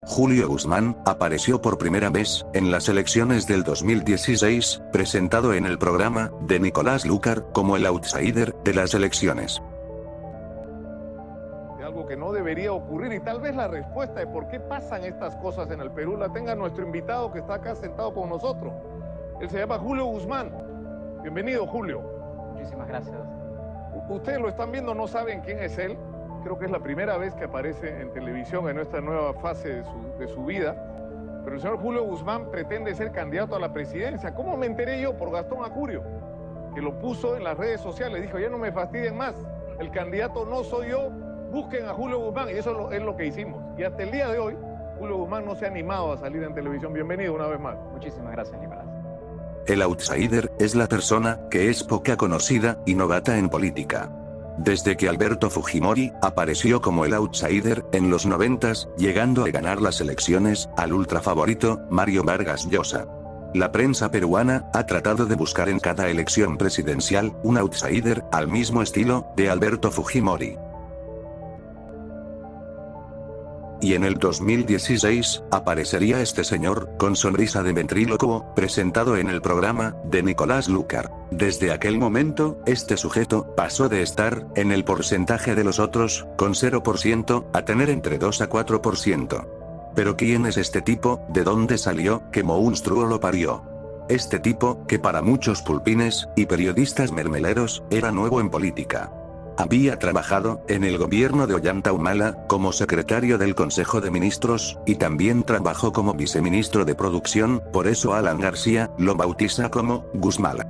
Julio Guzmán, apareció por primera vez, en las elecciones del 2016, presentado en el programa, de Nicolás Lucar, como el outsider, de las elecciones. Algo que no debería ocurrir, y tal vez la respuesta de por qué pasan estas cosas en el Perú la tenga nuestro invitado que está acá sentado con nosotros. Él se llama Julio Guzmán. Bienvenido, Julio. Muchísimas gracias. Ustedes lo están viendo, no saben quién es él. Creo que es la primera vez que aparece en televisión en esta nueva fase de su vida. Pero el señor Julio Guzmán pretende ser candidato a la presidencia. ¿Cómo me enteré yo? Por Gastón Acurio, que lo puso en las redes sociales. Dijo, ya no me fastidien más. El candidato no soy yo. Busquen a Julio Guzmán, y eso es lo que hicimos. Y hasta el día de hoy, Julio Guzmán no se ha animado a salir en televisión. Bienvenido una vez más. Muchísimas gracias, Nicolás. El outsider es la persona que es poca conocida y novata en política. Desde que Alberto Fujimori apareció como el outsider en los 90s, llegando a ganar las elecciones al ultra favorito, Mario Vargas Llosa. La prensa peruana ha tratado de buscar en cada elección presidencial un outsider al mismo estilo de Alberto Fujimori. Y en el 2016, aparecería este señor, con sonrisa de ventrílocuo, presentado en el programa, de Nicolás Lucar. Desde aquel momento, este sujeto, pasó de estar, en el porcentaje de los otros, con 0%, a tener entre 2 a 4%. Pero ¿quién es este tipo? ¿De dónde salió? ¿Qué monstruo lo parió? Este tipo, que para muchos pulpines, y periodistas mermeleros, era nuevo en política. Había trabajado, en el gobierno de Ollanta Humala, como secretario del Consejo de Ministros, y también trabajó como viceministro de Producción, por eso Alan García, lo bautiza como, Guzmala.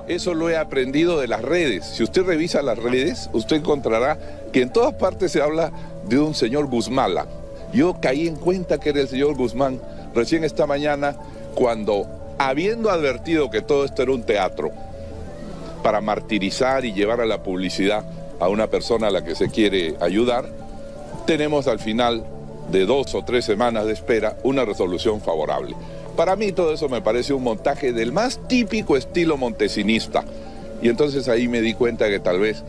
Eso lo he aprendido de las redes. Si usted revisa las redes, usted encontrará que en todas partes se habla de un señor Guzmala. Yo caí en cuenta que era el señor Guzmán recién esta mañana, cuando, habiendo advertido que todo esto era un teatro, para martirizar y llevar a la publicidad a una persona a la que se quiere ayudar, tenemos al final de 2 o 3 semanas de espera una resolución favorable. Para mí todo eso me parece un montaje del más típico estilo montesinista, y entonces ahí me di cuenta que tal vez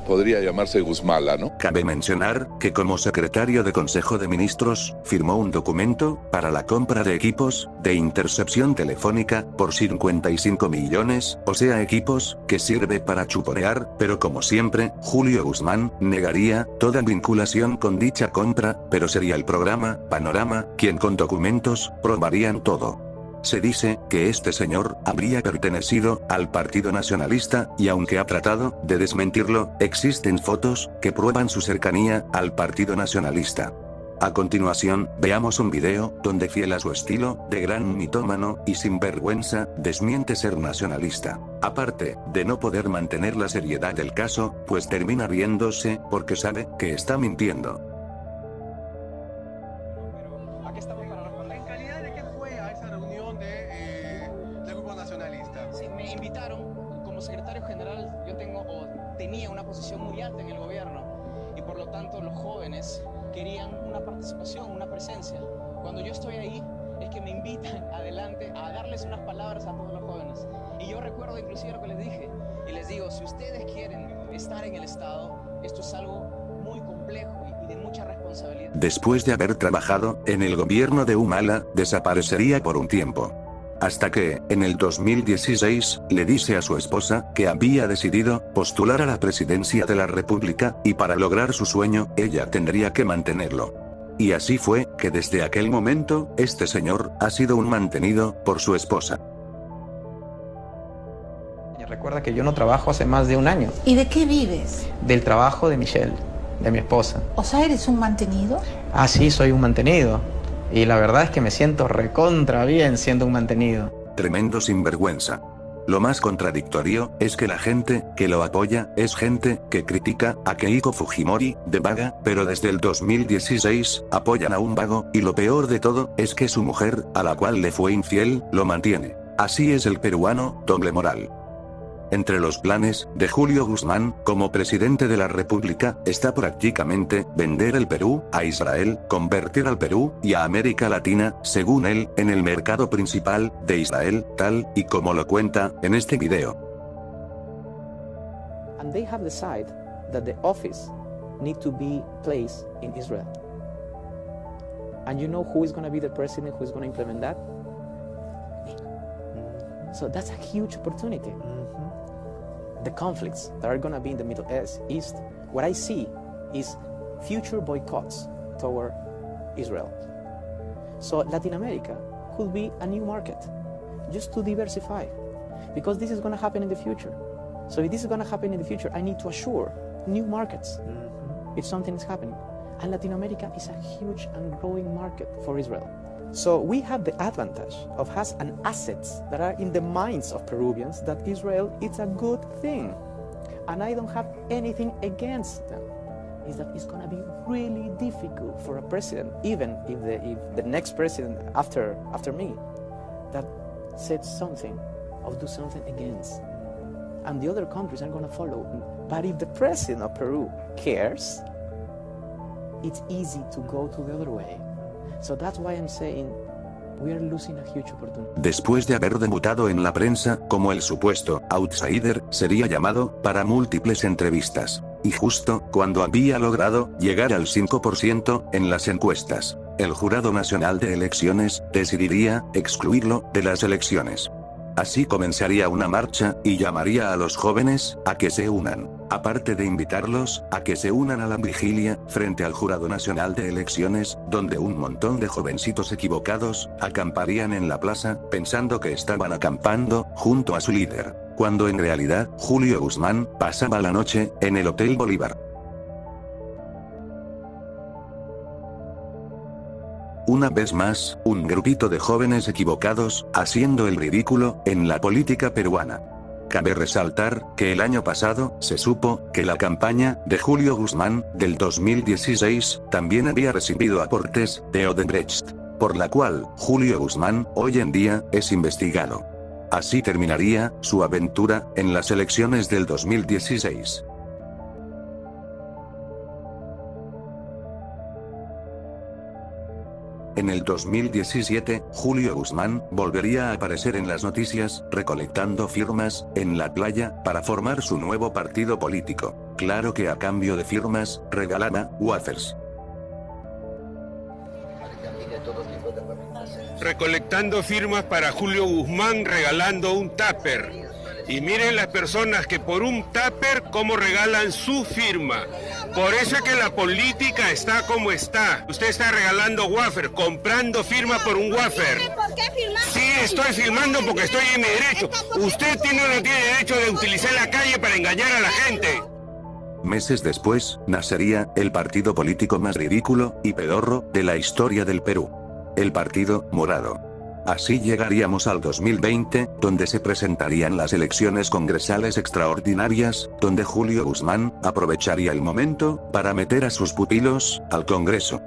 podría llamarse Guzmala, ¿no? Cabe mencionar que como secretario de Consejo de Ministros, firmó un documento para la compra de equipos de intercepción telefónica por 55 millones, o sea equipos que sirve para chuponear, pero como siempre, Julio Guzmán negaría toda vinculación con dicha compra, pero sería el programa Panorama quien con documentos probarían todo. Se dice que este señor habría pertenecido al Partido Nacionalista, y aunque ha tratado de desmentirlo, existen fotos que prueban su cercanía al Partido Nacionalista. A continuación, veamos un video donde, fiel a su estilo de gran mitómano y sinvergüenza, desmiente ser nacionalista. Aparte de no poder mantener la seriedad del caso, pues termina riéndose porque sabe que está mintiendo. Secretario general, yo tenía una posición muy alta en el gobierno, y por lo tanto los jóvenes querían una participación, una presencia. Cuando yo estoy ahí es que me invitan adelante a darles unas palabras a todos los jóvenes, y yo recuerdo inclusive lo que les dije, y les digo, si ustedes quieren estar en el Estado, esto es algo muy complejo y de mucha responsabilidad. Después de haber trabajado en el gobierno de Humala, desaparecería por un tiempo. Hasta que, en el 2016, le dice a su esposa que había decidido postular a la presidencia de la República, y para lograr su sueño, ella tendría que mantenerlo. Y así fue que desde aquel momento, este señor ha sido un mantenido por su esposa. Recuerda que yo no trabajo hace más de un año. ¿Y de qué vives? Del trabajo de Michelle, de mi esposa. O sea, ¿eres un mantenido? Ah, sí, soy un mantenido. Y la verdad es que me siento recontra bien siendo un mantenido. Tremendo sinvergüenza. Lo más contradictorio es que la gente que lo apoya es gente que critica a Keiko Fujimori de vaga, pero desde el 2016 apoyan a un vago, y lo peor de todo es que su mujer, a la cual le fue infiel, lo mantiene. Así es el peruano, doble moral. Entre los planes de Julio Guzmán, como presidente de la República, está prácticamente vender el Perú a Israel, convertir al Perú y a América Latina, según él, en el mercado principal de Israel, tal y como lo cuenta en este video. And they have decided that the office need to be placed in Israel. And you know who is going to be the president who is going to implement that? Me. So that's a huge opportunity. The conflicts that are going to be in the Middle East, what I see is future boycotts toward Israel. So Latin America could be a new market, just to diversify, because this is going to happen in the future. So if this is going to happen in the future, I need to assure new markets if something is happening. And Latin America is a huge and growing market for Israel. So we have the advantage of has an assets that are in the minds of Peruvians that Israel is a good thing. And I don't have anything against them. Is that it's going to be really difficult for a president, even if the next president after me, that said something or do something against. And the other countries are going to follow. But if the president of Peru cares, it's easy to go to the other way. So that's why I'm saying we are losing a huge opportunity. Después de haber debutado en la prensa como el supuesto outsider, sería llamado para múltiples entrevistas. Y justo cuando había logrado llegar al 5% en las encuestas, el Jurado Nacional de Elecciones decidiría excluirlo de las elecciones. Así comenzaría una marcha y llamaría a los jóvenes a que se unan, aparte de invitarlos a que se unan a la vigilia frente al Jurado Nacional de Elecciones, donde un montón de jovencitos equivocados acamparían en la plaza pensando que estaban acampando junto a su líder, cuando en realidad Julio Guzmán pasaba la noche en el Hotel Bolívar. Una vez más, un grupito de jóvenes equivocados, haciendo el ridículo, en la política peruana. Cabe resaltar, que el año pasado, se supo, que la campaña, de Julio Guzmán, del 2016, también había recibido aportes, de Odebrecht, por la cual, Julio Guzmán, hoy en día, es investigado. Así terminaría, su aventura, en las elecciones del 2016. En el 2017, Julio Guzmán volvería a aparecer en las noticias, recolectando firmas, en la playa, para formar su nuevo partido político. Claro que a cambio de firmas, regalaba wafers. Recolectando firmas para Julio Guzmán, regalando un tupper. Y miren las personas que por un tupper, cómo regalan su firma. Por eso es que la política está como está. Usted está regalando wafer, comprando firma por un wafer. ¿Por qué firmar? Sí, estoy filmando porque estoy en mi derecho. Usted no tiene derecho de utilizar la calle para engañar a la gente. Meses después, nacería el partido político más ridículo y pedorro de la historia del Perú. El Partido Morado. Así llegaríamos al 2020, donde se presentarían las elecciones congresales extraordinarias, donde Julio Guzmán aprovecharía el momento para meter a sus pupilos al Congreso.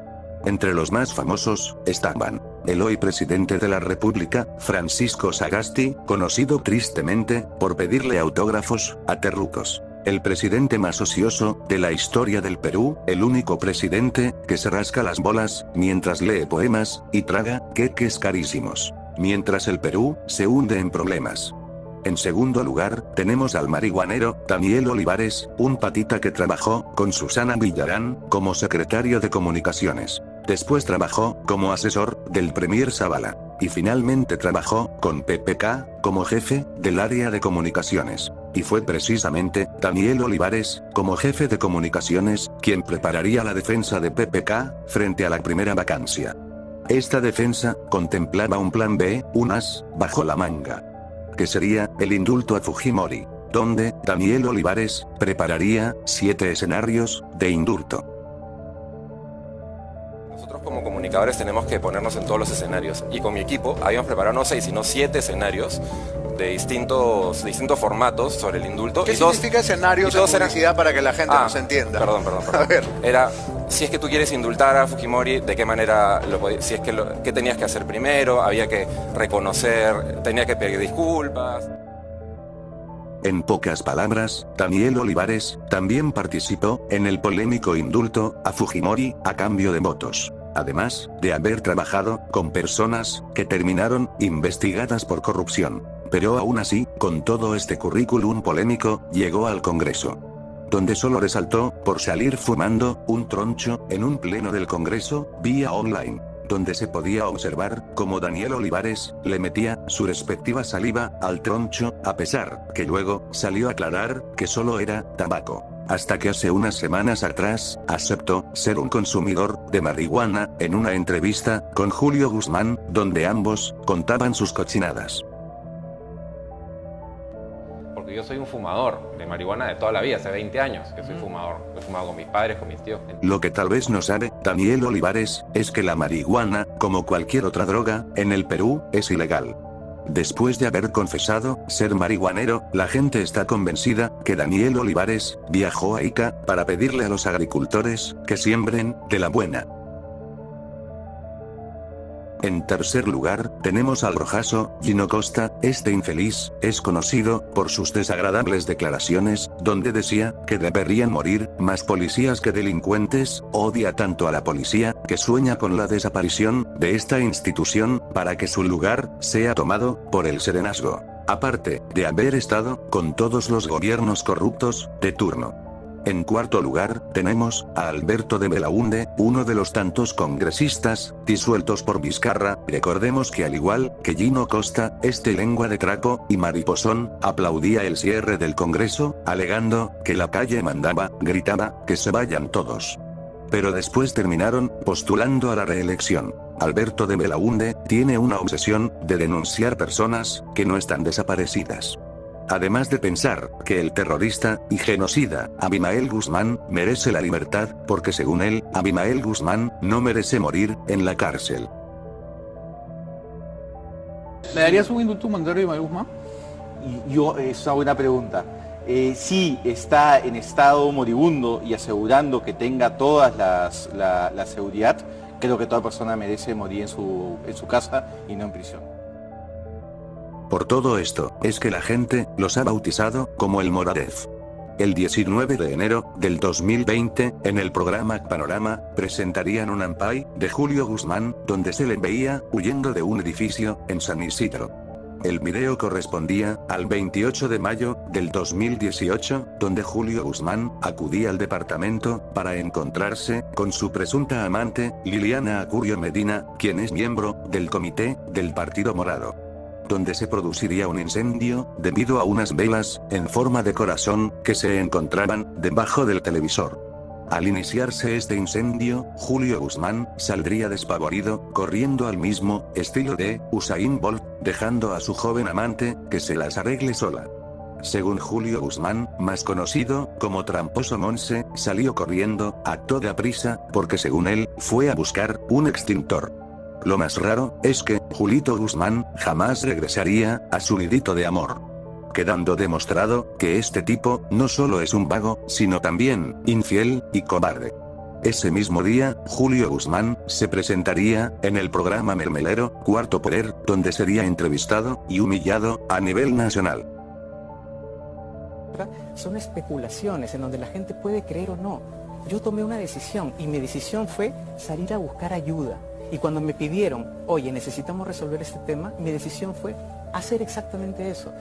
Entre los más famosos estaban el hoy presidente de la República, Francisco Sagasti, conocido tristemente por pedirle autógrafos a terrucos. El presidente más ocioso de la historia del Perú, el único presidente que se rasca las bolas mientras lee poemas y traga queques carísimos, mientras el Perú se hunde en problemas. En segundo lugar, tenemos al marihuanero Daniel Olivares, un patita que trabajó con Susana Villarán como secretario de Comunicaciones. Después trabajó como asesor del Premier Zavala. Y finalmente trabajó con PPK como jefe del área de comunicaciones. Y fue precisamente Daniel Olivares, como jefe de comunicaciones, quien prepararía la defensa de PPK frente a la primera vacancia. Esta defensa contemplaba un plan B, un as bajo la manga, que sería el indulto a Fujimori, donde Daniel Olivares prepararía 7 escenarios de indulto. Nosotros como comunicadores tenemos que ponernos en todos los escenarios, y con mi equipo habíamos preparado no 6 sino 7 escenarios de distintos formatos sobre el indulto. ¿Qué significa escenarios de publicidad para que la gente nos entienda? Perdón. A ver. Era, si es que tú quieres indultar a Fujimori, ¿de qué manera lo podías? Si es que ¿qué tenías que hacer primero? Había que reconocer, tenía que pedir disculpas. En pocas palabras, Daniel Olivares también participó en el polémico indulto a Fujimori a cambio de votos, además de haber trabajado con personas que terminaron investigadas por corrupción. Pero aún así, con todo este currículum polémico, llegó al Congreso, donde solo resaltó por salir fumando un troncho en un pleno del Congreso vía online, donde se podía observar cómo Daniel Olivares le metía su respectiva saliva al troncho, a pesar que luego salió a aclarar que solo era tabaco. Hasta que hace unas semanas atrás, aceptó ser un consumidor de marihuana, en una entrevista con Julio Guzmán, donde ambos contaban sus cochinadas. Porque yo soy un fumador de marihuana de toda la vida, hace 20 años que soy fumador. He fumado con mis padres, con mis tíos. Lo que tal vez no sabe Daniel Olivares, es que la marihuana, como cualquier otra droga, en el Perú, es ilegal. Después de haber confesado ser marihuanero, la gente está convencida que Daniel Olivares viajó a Ica para pedirle a los agricultores que siembren de la buena. En tercer lugar, tenemos al rojazo Gino Costa. Este infeliz es conocido por sus desagradables declaraciones, donde decía que deberían morir más policías que delincuentes. Odia tanto a la policía que sueña con la desaparición de esta institución para que su lugar sea tomado por el serenazgo, aparte de haber estado con todos los gobiernos corruptos de turno. En cuarto lugar, tenemos a Alberto de Belaúnde, uno de los tantos congresistas disueltos por Vizcarra. Recordemos que al igual que Gino Costa, este lengua de trapo y mariposón aplaudía el cierre del Congreso, alegando que la calle mandaba, gritaba que se vayan todos. Pero después terminaron postulando a la reelección. Alberto de Belaúnde tiene una obsesión de denunciar personas que no están desaparecidas. Además de pensar que el terrorista y genocida Abimael Guzmán merece la libertad, porque según él, Abimael Guzmán no merece morir en la cárcel. ¿Le darías un indulto humanitario a Abimael Guzmán? Es una buena pregunta. Sí, está en estado moribundo y asegurando que tenga toda la seguridad. Creo que toda persona merece morir en su casa y no en prisión. Por todo esto, es que la gente los ha bautizado como el Moradef. El 19 de enero del 2020, en el programa Panorama, presentarían un ampay de Julio Guzmán, donde se le veía huyendo de un edificio en San Isidro. El video correspondía al 28 de mayo del 2018, donde Julio Guzmán acudía al departamento para encontrarse con su presunta amante, Liliana Acurio Medina, quien es miembro del comité del Partido Morado, donde se produciría un incendio debido a unas velas en forma de corazón que se encontraban debajo del televisor. Al iniciarse este incendio, Julio Guzmán saldría despavorido, corriendo al mismo estilo de Usain Bolt, dejando a su joven amante que se las arregle sola. Según Julio Guzmán, más conocido como Tramposo Monse, salió corriendo a toda prisa porque según él, fue a buscar un extintor. Lo más raro es que Julito Guzmán jamás regresaría a su nidito de amor, quedando demostrado que este tipo no solo es un vago, sino también infiel y cobarde. Ese mismo día, Julio Guzmán se presentaría en el programa mermelero Cuarto Poder, donde sería entrevistado y humillado a nivel nacional. Son especulaciones en donde la gente puede creer o no. Yo tomé una decisión y mi decisión fue salir a buscar ayuda. Y cuando me pidieron, oye, necesitamos resolver este tema, mi decisión fue hacer exactamente eso.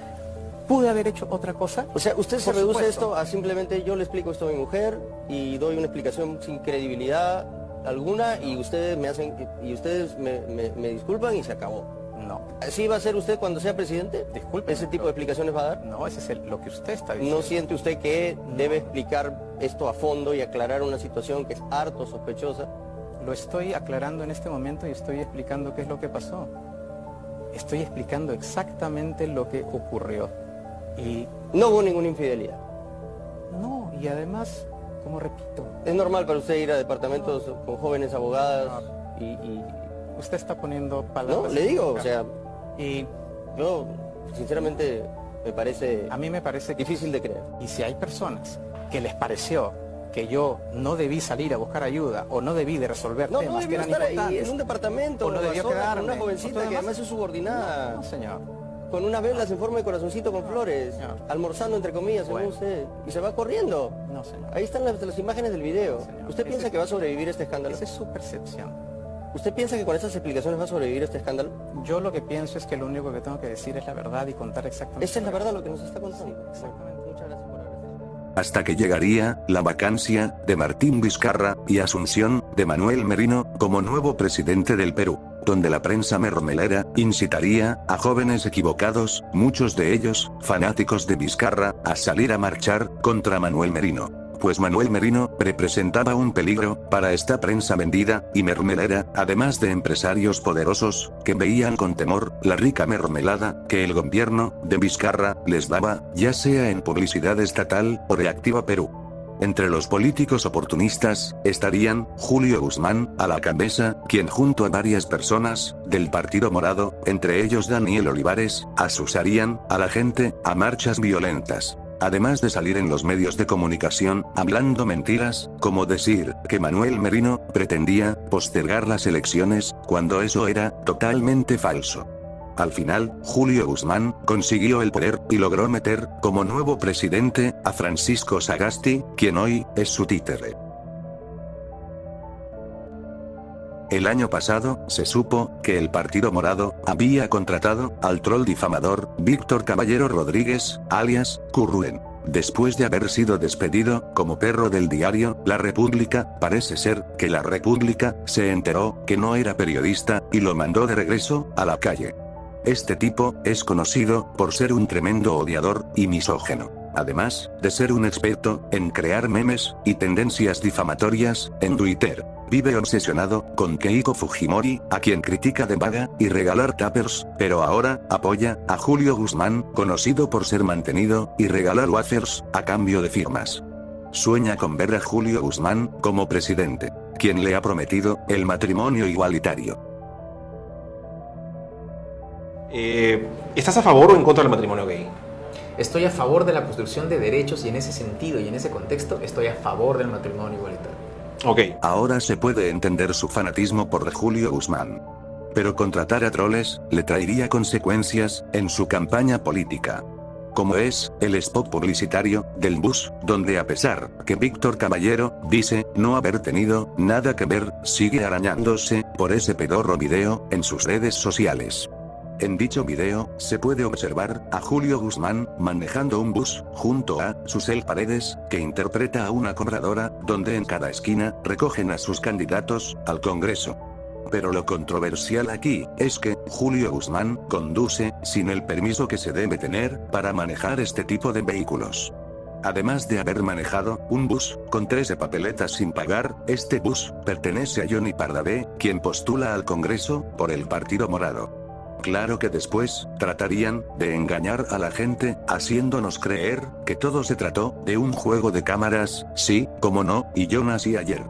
¿Pude haber hecho otra cosa? O sea, usted se reduce esto a simplemente yo le explico esto a mi mujer y doy una explicación sin credibilidad alguna y ustedes me disculpan y se acabó. No. ¿Así va a ser usted cuando sea presidente? Disculpe. ¿Ese tipo de explicaciones va a dar? No, ese es lo que usted está diciendo. ¿No siente usted que debe explicar esto a fondo y aclarar una situación que es harto sospechosa? Lo estoy aclarando en este momento y estoy explicando qué es lo que pasó. Estoy explicando exactamente lo que ocurrió. Y no hubo ninguna infidelidad. No, y además, como repito... ¿Es normal para usted ir a departamentos con jóvenes abogadas y...? Usted está poniendo palabras... No, le digo, o sea... Y yo, sinceramente, me parece... A mí me parece difícil de creer. Y si hay personas que les pareció que yo no debí salir a buscar ayuda o no debí de resolver temas que eran importantes, en un departamento o no debió quedarme con una jovencita que además es subordinada. No, señor. Con unas velas en forma de corazoncito con flores, almorzando entre comillas, según usted, y se va corriendo. No, señor. Ahí están las imágenes del video. No, ¿Usted piensa que va a sobrevivir este escándalo? Esa es su percepción. ¿Usted piensa que con esas explicaciones va a sobrevivir este escándalo? Yo lo que pienso es que lo único que tengo que decir es la verdad y contar exactamente. Esa es la verdad lo que nos está contando. Sí, exactamente. Muchas gracias por haber estado. hasta que llegaría la vacancia de Martín Vizcarra y asunción de Manuel Merino como nuevo presidente del Perú, donde la prensa mermelera incitaría a jóvenes equivocados, muchos de ellos fanáticos de Vizcarra, a salir a marchar contra Manuel Merino. Pues Manuel Merino representaba un peligro para esta prensa vendida y mermelera, además de empresarios poderosos que veían con temor la rica mermelada que el gobierno de Vizcarra les daba, ya sea en publicidad estatal o Reactiva Perú. Entre los políticos oportunistas estarían Julio Guzmán a la cabeza, quien junto a varias personas del Partido Morado, entre ellos Daniel Olivares, asusarían a la gente a marchas violentas. Además de salir en los medios de comunicación hablando mentiras, como decir que Manuel Merino pretendía postergar las elecciones, cuando eso era totalmente falso. Al final, Julio Guzmán consiguió el poder y logró meter como nuevo presidente a Francisco Sagasti, quien hoy es su títere. El año pasado, se supo que el Partido Morado había contratado al troll difamador Víctor Caballero Rodríguez, alias Curruen. Después de haber sido despedido como perro del diario La República, parece ser que La República se enteró que no era periodista y lo mandó de regreso a la calle. Este tipo es conocido por ser un tremendo odiador y misógino, además de ser un experto en crear memes y tendencias difamatorias en Twitter. Vive obsesionado con Keiko Fujimori, a quien critica de vaga y regalar tuppers, pero ahora apoya a Julio Guzmán, conocido por ser mantenido y regalar wafers a cambio de firmas. Sueña con ver a Julio Guzmán como presidente, quien le ha prometido el matrimonio igualitario. ¿Estás a favor o en contra del matrimonio gay? Estoy a favor de la construcción de derechos y en ese sentido y en ese contexto estoy a favor del matrimonio igualitario. Ahora se puede entender su fanatismo por Julio Guzmán. Pero contratar a troles le traería consecuencias en su campaña política. Como es el spot publicitario del bus, donde a pesar que Víctor Caballero dice no haber tenido nada que ver, sigue arañándose por ese pedorro video en sus redes sociales. En dicho video, se puede observar a Julio Guzmán manejando un bus, junto a Susel Paredes, que interpreta a una cobradora, donde en cada esquina recogen a sus candidatos al Congreso. Pero lo controversial aquí es que Julio Guzmán conduce sin el permiso que se debe tener para manejar este tipo de vehículos. Además de haber manejado un bus con 13 papeletas sin pagar, este bus pertenece a Johnny Pardavé, quien postula al Congreso por el Partido Morado. Claro que después tratarían de engañar a la gente, haciéndonos creer que todo se trató de un juego de cámaras, sí, como no, y yo nací ayer.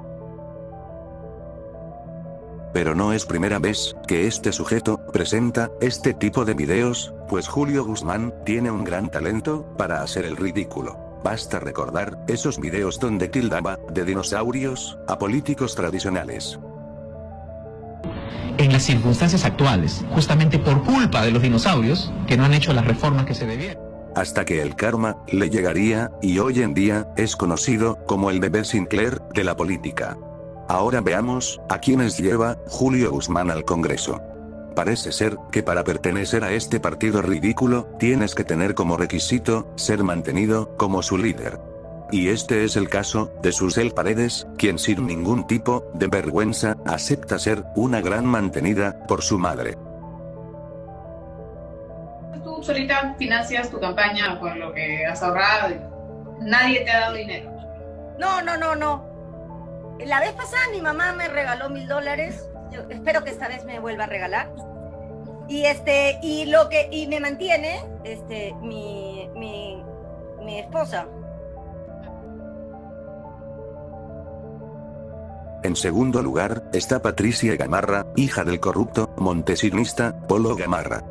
Pero no es primera vez que este sujeto presenta este tipo de videos, pues Julio Guzmán tiene un gran talento para hacer el ridículo. Basta recordar esos videos donde tildaba de dinosaurios a políticos tradicionales. En las circunstancias actuales, justamente por culpa de los dinosaurios, que no han hecho las reformas que se debieron. Hasta que el karma le llegaría, y hoy en día es conocido como el bebé Sinclair de la política. Ahora veamos a quienes lleva Julio Guzmán al Congreso. Parece ser que para pertenecer a este partido ridículo, tienes que tener como requisito ser mantenido como su líder. Y este es el caso de Susel Paredes, quien sin ningún tipo de vergüenza acepta ser una gran mantenida por su madre. Tú solita financias tu campaña por lo que has ahorrado. Nadie te ha dado dinero. No. La vez pasada mi mamá me regaló $1000. Yo espero que esta vez me vuelva a regalar. Y me mantiene mi esposa. En segundo lugar, está Patricia Gamarra, hija del corrupto montesinista Polo Gamarra.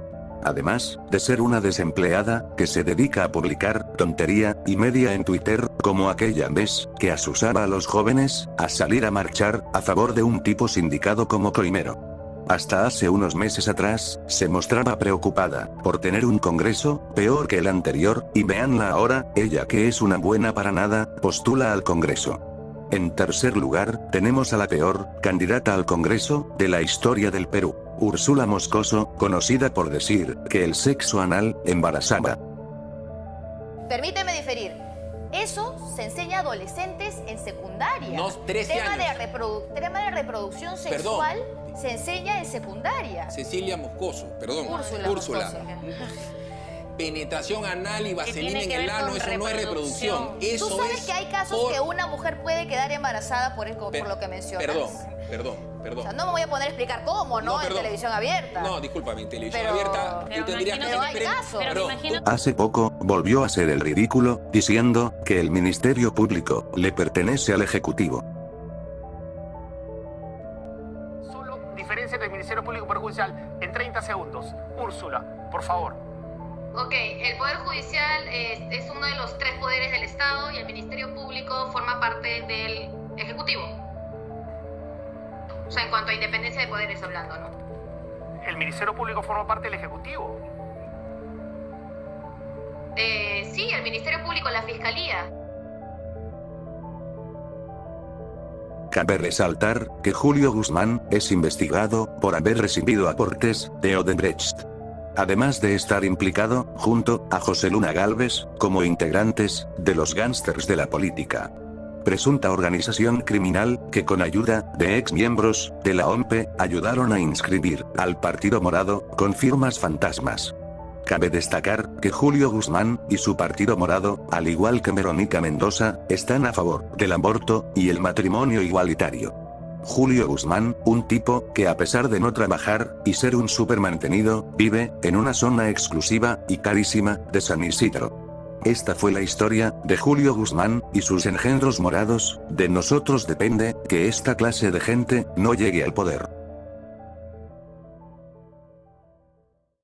Además de ser una desempleada que se dedica a publicar tontería y media en Twitter, como aquella vez que asusaba a los jóvenes a salir a marchar a favor de un tipo sindicado como coimero. Hasta hace unos meses atrás, se mostraba preocupada por tener un congreso peor que el anterior, y véanla ahora, ella que es una buena para nada, postula al congreso. En tercer lugar, tenemos a la peor candidata al Congreso de la historia del Perú, Úrsula Moscoso, conocida por decir que el sexo anal embarazaba. Permíteme diferir. Eso se enseña a adolescentes en secundaria. No, 13 años. Tema de reproducción sexual se enseña en secundaria. Cecilia Moscoso, perdón. Úrsula. Penetración anal y vaselina en el ano, eso no es reproducción. Eso Tú sabes que hay casos que una mujer puede quedar embarazada por lo que mencionas. Perdón. O sea, no me voy a poner a explicar cómo, ¿no? En televisión abierta. No, discúlpame, en televisión abierta tú tendrías que... Pero hay casos. Hace poco, volvió a ser el ridículo, diciendo que el Ministerio Público le pertenece al Ejecutivo. Solo diferencia entre el Ministerio Público y el Poder Judicial en 30 segundos. Úrsula, por favor. Ok, el Poder Judicial es uno de los 3 poderes del Estado y el Ministerio Público forma parte del Ejecutivo. O sea, en cuanto a independencia de poderes hablando, ¿no? ¿El Ministerio Público forma parte del Ejecutivo? Sí, el Ministerio Público, la Fiscalía. Cabe resaltar que Julio Guzmán es investigado por haber recibido aportes de Odebrecht. Además de estar implicado, junto a José Luna Gálvez, como integrantes de los gángsters de la política. Presunta organización criminal que con ayuda de exmiembros de la OMP ayudaron a inscribir al Partido Morado con firmas fantasmas. Cabe destacar que Julio Guzmán y su Partido Morado, al igual que Verónica Mendoza, están a favor del aborto y el matrimonio igualitario. Julio Guzmán, un tipo que a pesar de no trabajar y ser un supermantenido, vive en una zona exclusiva y carísima de San Isidro. Esta fue la historia de Julio Guzmán y sus engendros morados. De nosotros depende que esta clase de gente no llegue al poder.